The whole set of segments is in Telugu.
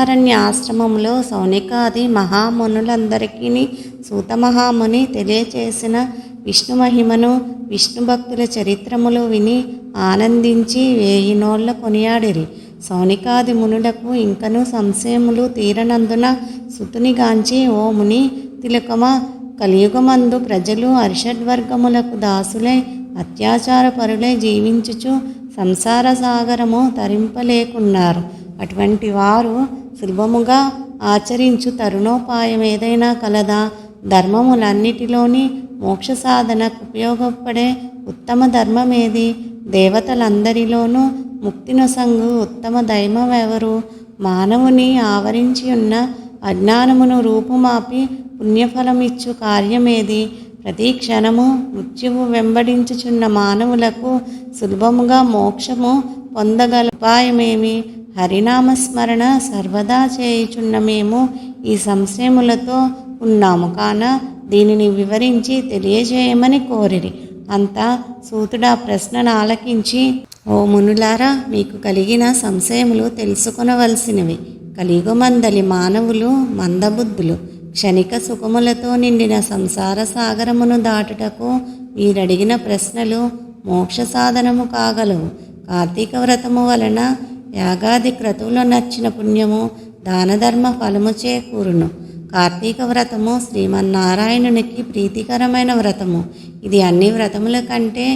అరణ్యాశ్రమంలో సౌనికాది మహామునులందరికీ సూత మహాముని తెలియచేసిన విష్ణు మహిమను విష్ణు భక్తుల చరిత్రములు విని ఆనందించి వేయి నోళ్ల కొనియాడిరి. సౌనికాది మునులకు ఇంకను సంశయములు తీరనందున సుతునిగాంచి, ఓ ముని తిలకమా, కలియుగమందు ప్రజలు అరిషడ్వర్గములకు దాసులై అత్యాచార పరులై జీవించుచు సంసార సాగరము తరింపలేకున్నారు. అటువంటి వారు సులభముగా ఆచరించు తరుణోపాయం ఏదైనా కలదా? ధర్మములన్నిటిలోని మోక్ష సాధనకు ఉపయోగపడే ఉత్తమ ధర్మమేది? దేవతలందరిలోనూ ముక్తినొసంగు ఉత్తమ దైవమెవరు? మానవుని ఆవరించి ఉన్న అజ్ఞానమును రూపుమాపి పుణ్యఫలమిచ్చు కార్యమేది? ప్రతి క్షణము మృత్యువు వెంబడించుచున్న మానవులకు సులభముగా మోక్షము పొందగల ఉపాయమేమి? హరినామస్మరణ సర్వదా చేయుచున్న మేము ఈ సంశయములతో ఉన్నాము కాన దీనిని వివరించి తెలియజేయమని కోరిరి. అంతా సూతుడా ప్రశ్నను ఆలకించి, ఓ మునులారా, మీకు కలిగిన సంశయములు తెలుసుకొనవలసినవి. కలియుగమందలి మానవులు మందబుద్ధులు. క్షణిక సుఖములతో నిండిన సంసార సాగరమును దాటుటకు మీరడిగిన ప్రశ్నలు మోక్ష సాధనము కాగలవు. కార్తీక వ్రతము వలన యాగాది క్రతువులో నచ్చిన పుణ్యము దానధర్మ ఫలము చేకూరును. కార్తీక వ్రతము శ్రీమన్నారాయణునికి ప్రీతికరమైన వ్రతము. ఇది అన్ని వ్రతముల కంటే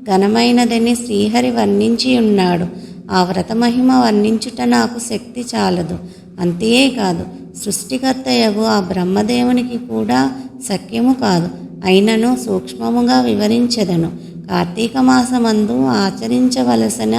ఘనమైనదని శ్రీహరి వర్ణించి ఉన్నాడు. ఆ వ్రత మహిమ వర్ణించుట నాకు శక్తి చాలదు. అంతేకాదు, సృష్టికర్తయగు ఆ బ్రహ్మదేవునికి కూడా శక్యము కాదు. అయినను సూక్ష్మముగా వివరించెదను. కార్తీక మాసమందు ఆచరించవలసిన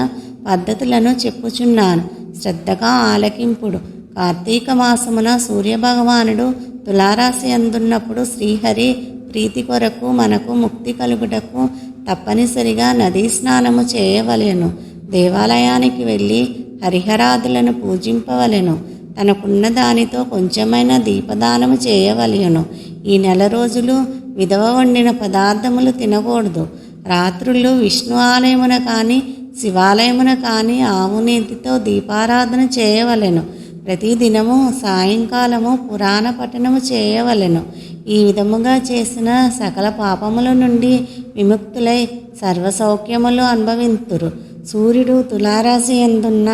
పద్ధతులను చెప్పుచున్నాను, శ్రద్ధగా ఆలకింపుడు. కార్తీక మాసమున సూర్యభగవానుడు తులారాశి అందున్నప్పుడు శ్రీహరి ప్రీతి కొరకు మనకు ముక్తి కలుగుటకు తప్పనిసరిగా నదీ స్నానము చేయవలెను. దేవాలయానికి వెళ్ళి హరిహరాదులను పూజింపవలెను. తనకున్న దానితో కొంచెమైన దీపదానము చేయవలెను. ఈ నెల రోజులు విధవ వండిన పదార్థములు తినకూడదు. రాత్రులు విష్ణు ఆలయమున కానీ శివాలయమున కానీ ఆవు నేతితో దీపారాధన చేయవలెను. ప్రతిదినము సాయంకాలము పురాణ పఠనము చేయవలెను. ఈ విధముగా చేసిన సకల పాపముల నుండి విముక్తులై సర్వసౌఖ్యములు అనుభవింతురు. సూర్యుడు తులారాశి ఎందున్న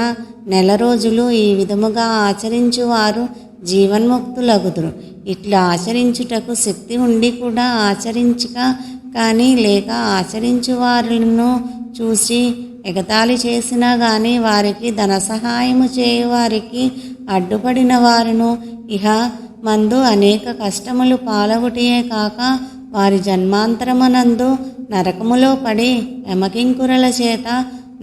నెల రోజులు ఈ విధముగా ఆచరించువారు జీవన్ముక్తులగుదురు. ఇట్లా ఆచరించుటకు శక్తి ఉండి కూడా ఆచరించక కానీ లేక ఆచరించువారులను చూసి ఎగతాళి చేసినా కానీ వారికి ధన సహాయము చేయువారికి అడ్డుపడిన వారును ఇహ మందు అనేక కష్టములు పాలగుటియే కాక వారి జన్మాంతరమునందు నరకములో పడి యమకింకురల చేత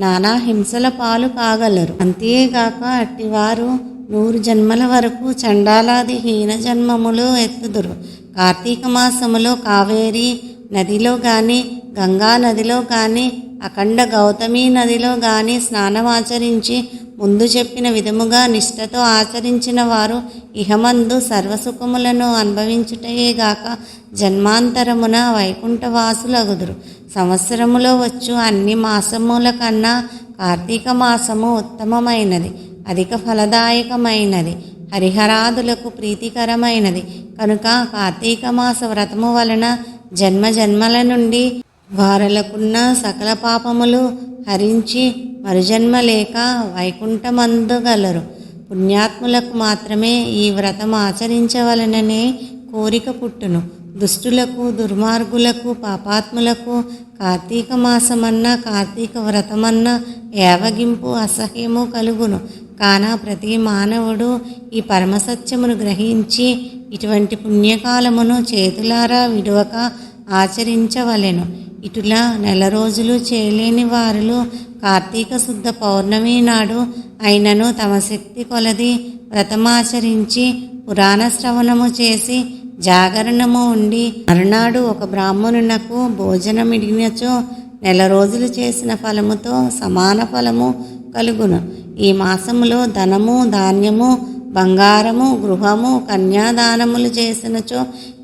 నానా హింసల పాలు కాగలరు. అంతేగాక అట్టివారు 100 జన్మల వరకు చండాలాది హీన జన్మములు ఎత్తుదురు. కార్తీక మాసములో కావేరీ నదిలో కానీ గంగా నదిలో కానీ అఖండ గౌతమి నదిలో కానీ స్నానమాచరించి ముందు చెప్పిన విధముగా నిష్ఠతో ఆచరించిన వారు ఇహమందు సర్వసుఖములను అనుభవించుటయేగాక జన్మాంతరమున వైకుంఠవాసులగుదురు. సంవత్సరములో వచ్చు అన్ని మాసముల కన్నా కార్తీక మాసము ఉత్తమమైనది, అధిక ఫలదాయకమైనది, హరిహరాదులకు ప్రీతికరమైనది. కనుక కార్తీక మాస వ్రతము వలన జన్మ జన్మల నుండి వారలకున్న సకల పాపములు హరించి మరుజన్మ లేక వైకుంఠమందుగలరు. పుణ్యాత్ములకు మాత్రమే ఈ వ్రతం ఆచరించవలననే కోరిక పుట్టును. దుష్టులకు, దుర్మార్గులకు, పాపాత్ములకు కార్తీక మాసమన్నా కార్తీక వ్రతమన్నా ఏవగింపు అసహ్యము కలుగును. కాన ప్రతి మానవుడు ఈ పరమసత్యమును గ్రహించి ఇటువంటి పుణ్యకాలమును చేతులారా విడువక ఆచరించవలెను. ఇటులా నెల రోజులు చేయలేని వారులు కార్తీక శుద్ధ పౌర్ణమి నాడు అయినను తమ శక్తి కొలది వ్రతమాచరించి పురాణ శ్రవణము చేసి జాగరణము ఉండి మరునాడు ఒక బ్రాహ్మణునకు భోజనమిడినచో నెల రోజులు చేసిన ఫలముతో సమాన ఫలము కలుగును. ఈ మాసములో ధనము, ధాన్యము, బంగారము, గృహము, కన్యాదానములు చేసినచో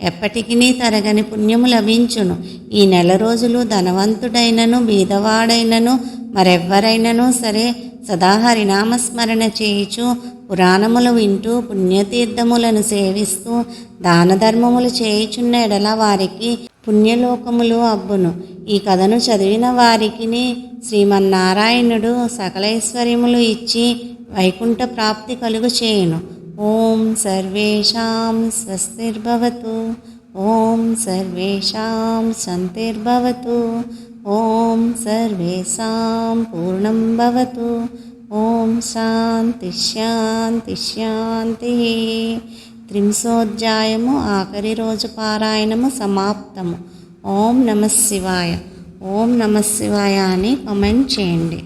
ఎప్పటికీ తరగని పుణ్యము లభించును. ఈ నెల రోజులు ధనవంతుడైనను బీదవాడైనను మరెవ్వరైనను సరే సదా హరినామస్మరణ చేయుచు పురాణములు వింటూ పుణ్యతీర్థములను సేవిస్తూ దాన ధర్మములు చేయుచున్న ఎడల వారికి పుణ్యలోకములు అబ్బును. ఈ కథను చదివిన వారికి శ్రీమన్నారాయణుడు సకలైశ్వర్యములు ఇచ్చి వైకుంఠ ప్రాప్తి కలుగు చేయును. ఓం సర్వేషాం స్వస్తిర్భవతు. ఓం సర్వేషాం శాంతిర్భవతు. ఓం సర్వేషాం పూర్ణం భవతు. ఓం శాంతి శాంతి శాంతి. త్రింశోధ్యాయము ఆఖరి రోజు పారాయణము సమాప్తము. ఓం నమః శివాయ. ఓం నమః శివాయ అని కామెంట్ చేయండి.